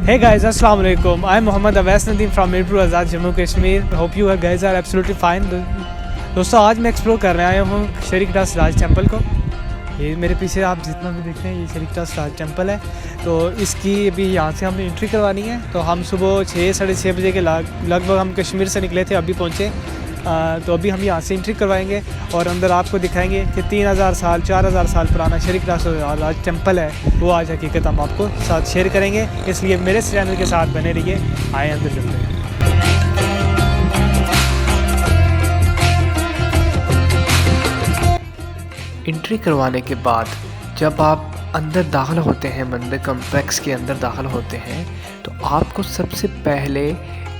Hey guys, Assalamu alaikum. I'm Mohammad Awais Nadeem from Mirpur Azad, Jammu Kashmir. Hope you guys are absolutely fine. दोस्तों आज मैं explore करने आया हूँ शरीकटा Siraj temple को। ये मेरे पीछे आप जितना भी देख रहे हैं ये शरीकटा सिराज टेम्पल है। तो इसकी अभी यहाँ से हमने एंट्री करवानी है। तो हम सुबह 6-6:30 बजे के लगभग हम कश्मीर से निकले थे, अभी पहुँचे। तो अभी हम यहाँ से एंट्री करवाएंगे और अंदर आपको दिखाएंगे कि 3000 साल 4000 साल पुराना शरीकटा सिराज टेम्पल है, वो आज हकीकत हम आपको साथ शेयर करेंगे। इसलिए मेरे चैनल के साथ बने रहिए। आए अंदर चलते हैं। एंट्री करवाने के बाद जब आप अंदर दाखिल होते हैं, मंदिर कम्प्लेक्स के अंदर दाखिल होते हैं, तो आपको सबसे पहले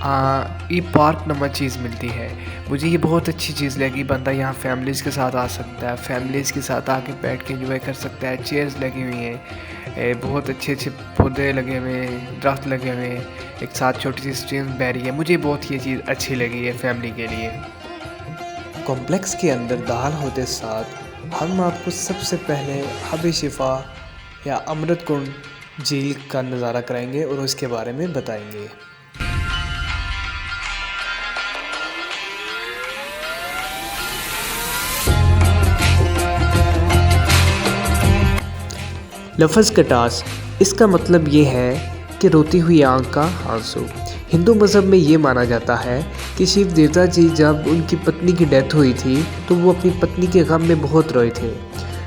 ये पार्क नामक चीज़ मिलती है। मुझे ये बहुत अच्छी चीज़ लगी। बंदा यहाँ फैमिलीज़ के साथ आ सकता है, फैमिलीज़ के साथ आके बैठ के एंजॉय कर सकता है। चेयर्स लगी हुई हैं, बहुत अच्छे अच्छे पौधे लगे हुए हैं, दरख्त लगे हुए हैं, एक साथ छोटी सी स्ट्रीम बह रही है। मुझे बहुत ये चीज़ अच्छी लगी है फैमिली के लिए। कॉम्प्लेक्स के अंदर दाखिल होते साथ हम आपको सबसे पहले हब शिफा या अमृत कुंड झील का नज़ारा कराएंगे और उसके बारे में बताएंगे। लफ्ज़ कटास, इसका मतलब ये है कि रोती हुई आँख का आंसू। हिंदू मज़हब में ये माना जाता है कि शिव देवता जी जब उनकी पत्नी की डेथ हुई थी तो वो अपनी पत्नी के गम में बहुत रोए थे।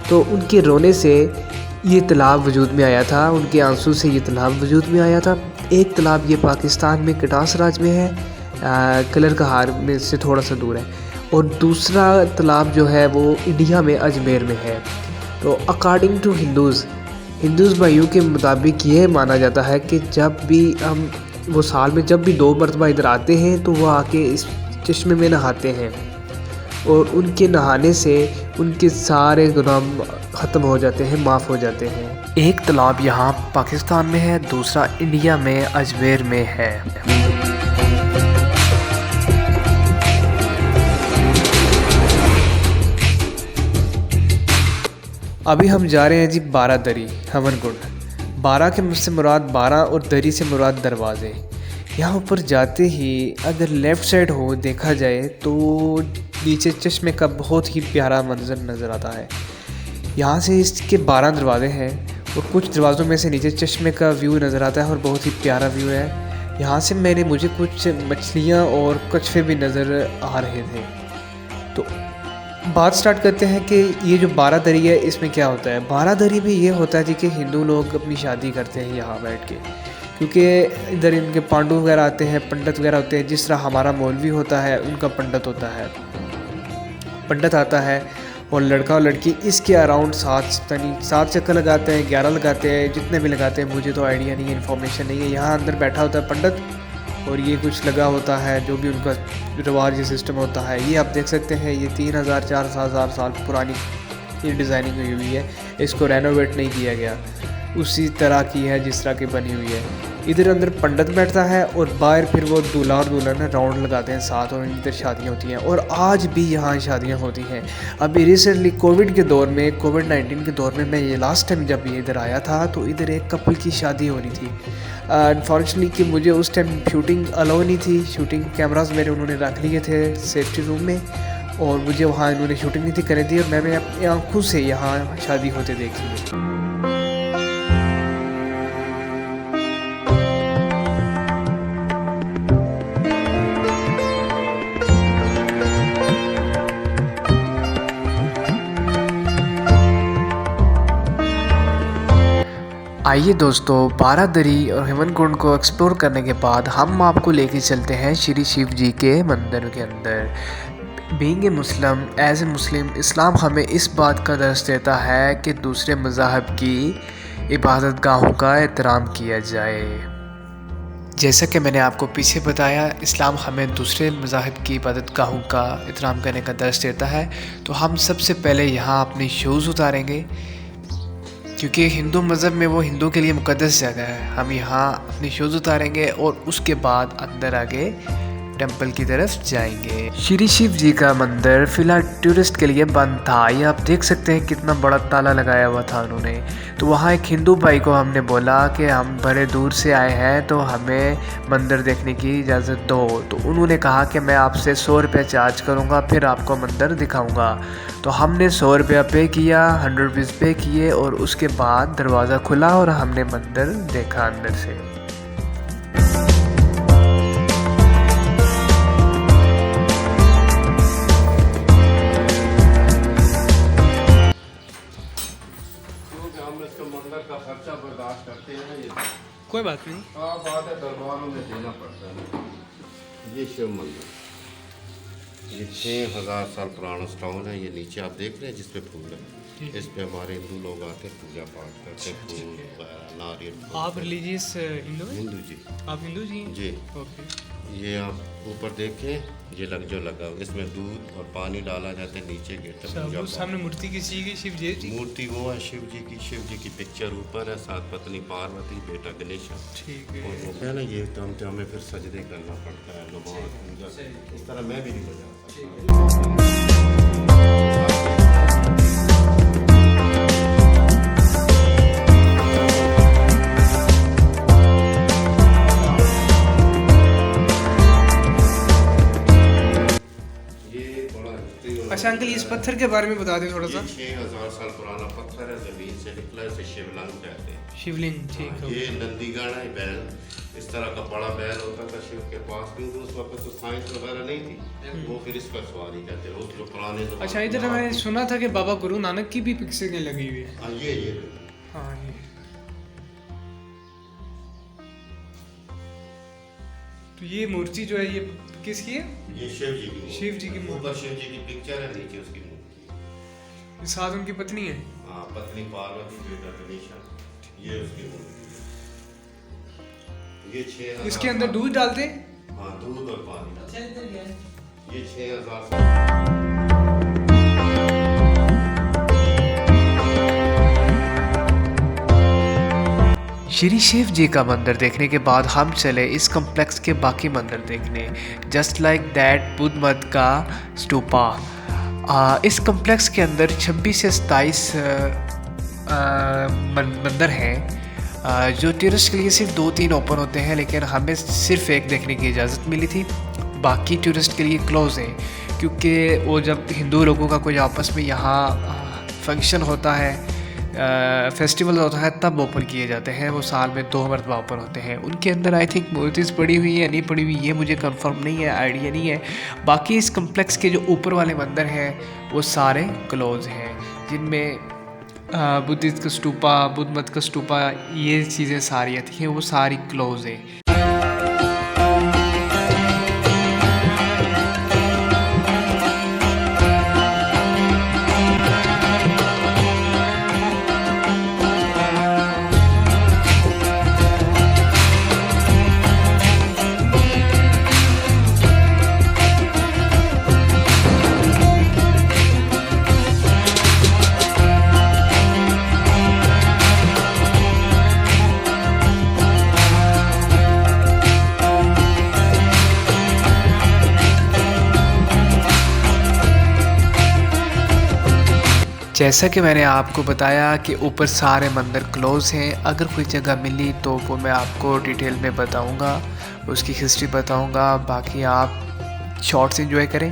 तो उनके रोने से ये तालाब वजूद में आया था, उनके आंसू से ये तालाब वजूद में आया था। एक तालाब ये पाकिस्तान में कटास राज में है, कलर कहार में से थोड़ा सा दूर है, और दूसरा तालाब जो है वो इंडिया में अजमेर में है। तो अकॉर्डिंग टू हिंदूज़ भाइयों के मुताबिक ये माना जाता है कि जब भी हम वो साल में जब भी 2 मरतबा इधर आते हैं तो वो आके इस चश्मे में नहाते हैं और उनके नहाने से उनके सारे गुनाह ख़त्म हो जाते हैं, माफ़ हो जाते हैं। एक तालाब यहाँ पाकिस्तान में है, दूसरा इंडिया में अजमेर में है। अभी हम जा रहे हैं जी 12 दरी हवन कुंड। 12 के मुझसे मुराद 12 और दरी से मुराद दरवाज़े। यहाँ ऊपर जाते ही अगर लेफ़्ट साइड हो देखा जाए तो नीचे चश्मे का बहुत ही प्यारा मंजर नज़र आता है। यहाँ से इसके 12 दरवाजे हैं और कुछ दरवाज़ों में से नीचे चश्मे का व्यू नज़र आता है और बहुत ही प्यारा व्यू है। यहाँ से मुझे कुछ मछलियाँ और कछुए भी नज़र आ रहे थे। तो बात स्टार्ट करते हैं कि ये जो 12 दरी है इसमें क्या होता है। 12 दरी में ये होता है जी कि हिंदू लोग अपनी शादी करते हैं यहाँ बैठ के, क्योंकि इधर इनके पांडु वगैरह आते हैं, पंडित वगैरह होते हैं। जिस तरह हमारा मौलवी होता है उनका पंडित होता है, पंडित आता है और लड़का और लड़की इसके अराउंड 7 चक्कर लगाते हैं, 11 लगाते हैं, जितने भी लगाते हैं। मुझे तो आइडिया नहीं है, इन्फॉर्मेशन नहीं है। यहाँ अंदर बैठा होता है पंडित और ये कुछ लगा होता है जो भी उनका रिवाज या सिस्टम होता है। ये आप देख सकते हैं, ये 3000-4000 साल पुरानी ये डिज़ाइनिंग हुई हुई है। इसको रेनोवेट नहीं किया गया, उसी तरह की है जिस तरह की बनी हुई है। इधर अंदर पंडित बैठता है और बाहर फिर वो दूल्हा और दुल्हन राउंड लगाते हैं साथ, और इधर शादियाँ होती हैं और आज भी यहाँ शादियाँ होती हैं। अभी रिसेंटली कोविड के दौर में, कोविड-19 के दौर में मैं ये लास्ट टाइम जब ये इधर आया था तो इधर एक कपल की शादी हो रही थी। अनफॉर्चुनेटली कि मुझे उस टाइम शूटिंग अलाउ नहीं थी। शूटिंग कैमरास मेरे उन्होंने रख लिए थे सेफ्टी रूम में और मुझे वहाँ इन्होंने शूटिंग नहीं थी करने दी और मैंने अपनी आँखों से यहाँ शादी होते देखी। आइए दोस्तों, 12 दरी और हेमन कुंड को एक्सप्लोर करने के बाद हम आपको लेके चलते हैं श्री शिव जी के मंदिर के अंदर। Being a Muslim, as a मुस्लिम, इस्लाम हमें इस बात का दर्श देता है कि दूसरे मज़ाहब की इबादत गाहों का एहतराम किया जाए। जैसा कि मैंने आपको पीछे बताया, इस्लाम हमें दूसरे मज़ाहब की इबादत गाहों का एहतराम करने का दर्श देता है। तो हम सबसे पहले यहाँ अपने शूज़ उतारेंगे, क्योंकि हिंदू मज़हब में वो हिंदू के लिए मुक़द्दस जगह है। हम यहाँ अपने शूज़ उतारेंगे और उसके बाद अंदर आगे टेंपल की तरफ जाएंगे। श्री शिव जी का मंदिर फिलहाल टूरिस्ट के लिए बंद था। ये आप देख सकते हैं कितना बड़ा ताला लगाया हुआ था उन्होंने। तो वहाँ एक हिंदू भाई को हमने बोला कि हम बड़े दूर से आए हैं तो हमें मंदिर देखने की इजाज़त दो। तो उन्होंने कहा कि मैं आपसे 100 रुपये चार्ज करूँगा, फिर आपको मंदिर दिखाऊँगा। तो हमने 100 रुपया पे किया, 100 रुपीज़ पे किए और उसके बाद दरवाज़ा खुला और हमने मंदिर देखा अंदर से। मंदिर का खर्चा बर्दाश्त करते हैं ये कोई बात नहीं। बात है, दरबारों में देना पड़ता है। ये शिव मंदिर, ये 6000 साल पुराना स्टोन है। ये नीचे आप देख रहे हैं जिसपे फूल है, इस पे हमारे हिंदू लोग आते हैं, पूजा पाठ करते हैं, फूल वगैरह नारियल। आप रिलीजियस हिंदू हैं? हिंदू जी। आप हिंदू जी हैं? जी। ओके। ये आप ऊपर देखें, ये जो लगा हुआ, इसमें दूध और पानी डाला जाता है, नीचे गिरता है पूजा वो सामने मूर्ति किसी की शिव जी की? मूर्ति वो है शिव जी की पिक्चर ऊपर है, साथ पत्नी पार्वती, बेटा गणेश। ठीक है। और वो है ना, ये तो हमें फिर सजदे करना पड़ता है, नमाज पूजा। इस तरह मैं भी नहीं बजा। अच्छा अंकल, इस पत्थर के बारे में बता दें थोड़ा सा। 6000 साल पुराना पत्थर है, जमीन से निकला, इसे शिवलिंग कहते हैं। शिवलिंग, ठीक है। ये नंदीगढ़ है बैल, इस तरह का बड़ा बैल होता था शिव के पास, क्योंकि उस वक्त तो साइंस वगैरह नहीं थी, वो फिर इस पर सवारी करते हैं। जो पुराने तो अच्छा, इधर मैंने सुना था कि बाबा गुरु नानक की भी पिक्चरें लगी हुई है। हाँ ये हाँ ये। तो ये मूर्ति जो है ये किसकी है? ये शिव जी की। शिव जी की मूर्ति। ऊपर शिव जी की पिक्चर है, नीचे उसकी मूर्ति। साथ उनकी पत्नी है? हाँ, पत्नी पार्वती, बेटा गणेश, ये उसकी मूर्ति। ये 6000। इसके अंदर दूध डालते हैं? हाँ, दूध और पानी। ये 6000 साल। श्री शिव जी का मंदिर देखने के बाद हम चले इस कॉम्प्लेक्स के बाकी मंदिर देखने। जस्ट लाइक दैट बुद्ध मत का स्तूपा। इस कॉम्प्लेक्स के अंदर 26 से 27 मंदिर हैं, जो टूरिस्ट के लिए सिर्फ 2-3 ओपन होते हैं, लेकिन हमें सिर्फ एक देखने की इजाज़त मिली थी। बाकी टूरिस्ट के लिए क्लोज़ हैं, क्योंकि वो जब हिंदू लोगों का कोई आपस में यहाँ फंक्शन होता है, फेस्टिवल होता है, तब ओपन किए जाते हैं। वो साल में 2 मरतबा ओपन होते हैं। उनके अंदर आई थिंक मूर्तिज़ पड़ी हुई है, नहीं पड़ी हुई, ये मुझे कंफर्म नहीं है, आइडिया नहीं है। बाकी इस कम्प्लेक्स के जो ऊपर वाले मंदिर हैं वो सारे क्लोज हैं, जिनमें बुद्धिस्ट का स्तूपा, बुद्ध मत का स्तूपा, ये चीज़ें सारी आती हैं, वो सारी क्लोज हैं। जैसा कि मैंने आपको बताया कि ऊपर सारे मंदिर क्लोज हैं। अगर कोई जगह मिली तो वो मैं आपको डिटेल में बताऊंगा, उसकी हिस्ट्री बताऊंगा। बाकी आप शॉर्ट्स एंजॉय करें,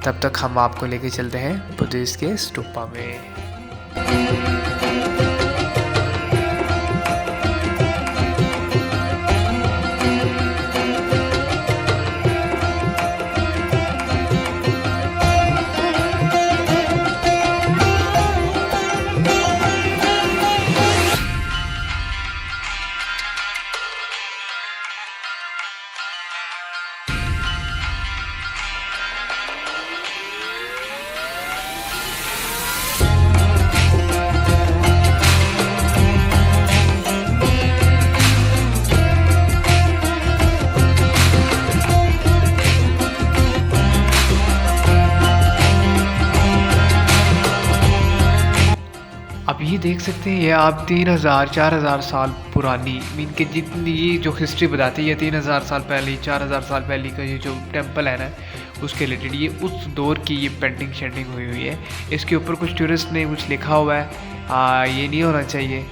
तब तक हम आपको लेके चलते हैं बुद्धिस्ट के स्तूपा में। देख सकते हैं ये आप 3000-4000 साल पुरानी मीन के जितनी ये जो हिस्ट्री बताती है, ये 3000 साल पहले 4000 साल पहले का ये जो टेंपल है ना, उसके रिलेटेड ये उस दौर की ये पेंटिंग शेंटिंग हुई है। इसके ऊपर कुछ टूरिस्ट ने कुछ लिखा हुआ है, ये नहीं होना चाहिए।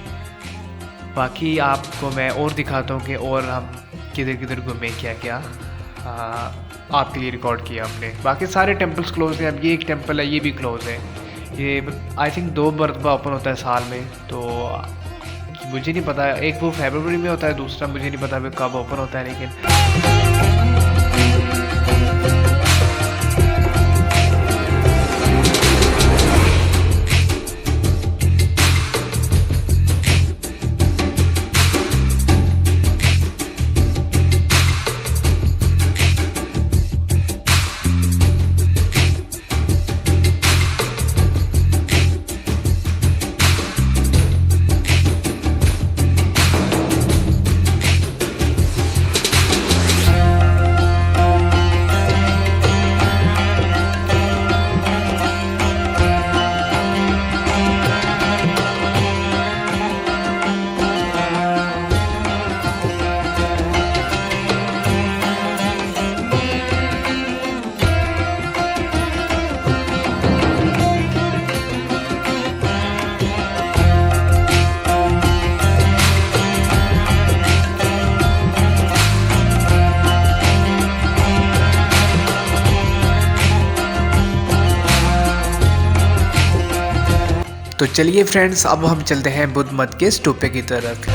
बाकी आपको मैं और दिखाता हूँ कि और हम किधर किधर घूमे, क्या क्या आपके लिए रिकॉर्ड किया हमने। बाकी सारे टेम्पल्स क्लोज हैं। अब ये एक टेम्पल है, ये भी क्लोज है। ये आई थिंक 2 मरतबा ओपन होता है साल में, तो मुझे नहीं पता, एक वो फरवरी में होता है, दूसरा मुझे नहीं पता कब ओपन होता है। लेकिन तो चलिए फ्रेंड्स, अब हम चलते हैं बुद्ध मठ के स्तूपे की तरफ।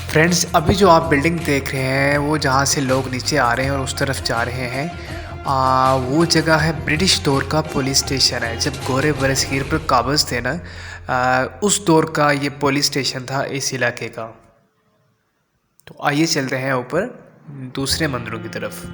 फ्रेंड्स, अभी जो आप बिल्डिंग देख रहे हैं वो जहाँ से लोग नीचे आ रहे हैं और उस तरफ जा रहे हैं, वो जगह है ब्रिटिश दौर का पुलिस स्टेशन है। जब गोरे बरसीर पर काबज थे ना, उस दौर का ये पुलिस स्टेशन था इस इलाके का। तो आइए चलते हैं ऊपर दूसरे मंदिरों की तरफ।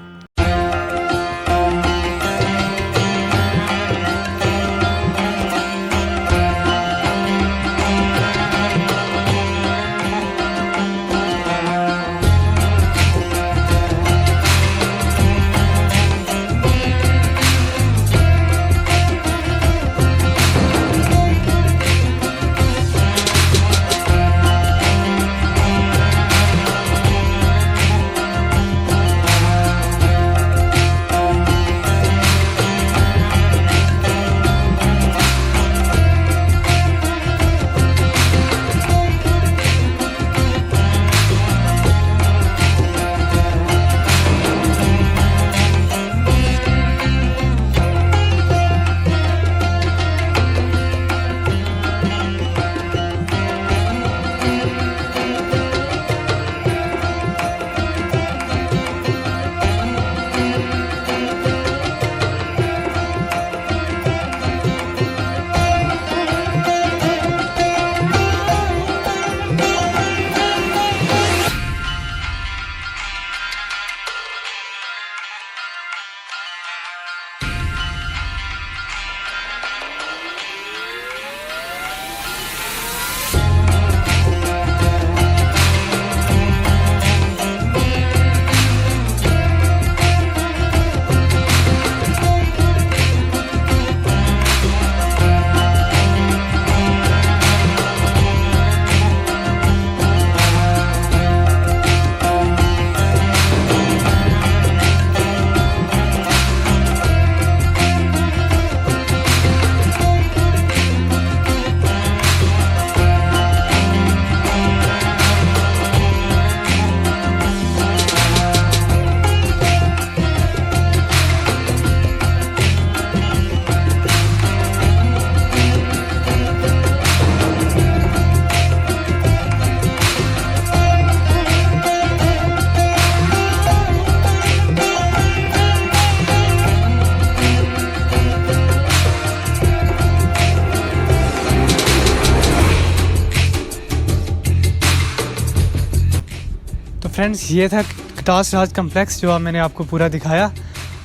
फ्रेंड्स, ये था कटास राज कम्प्लेक्स जो मैंने आपको पूरा दिखाया।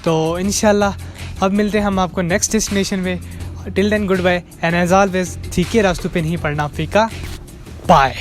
तो इंशाल्लाह अब मिलते हैं हम आपको नेक्स्ट डेस्टिनेशन में। Till then goodbye and as always ठीक है रास्तों पे नहीं पड़ना फीका। बाय।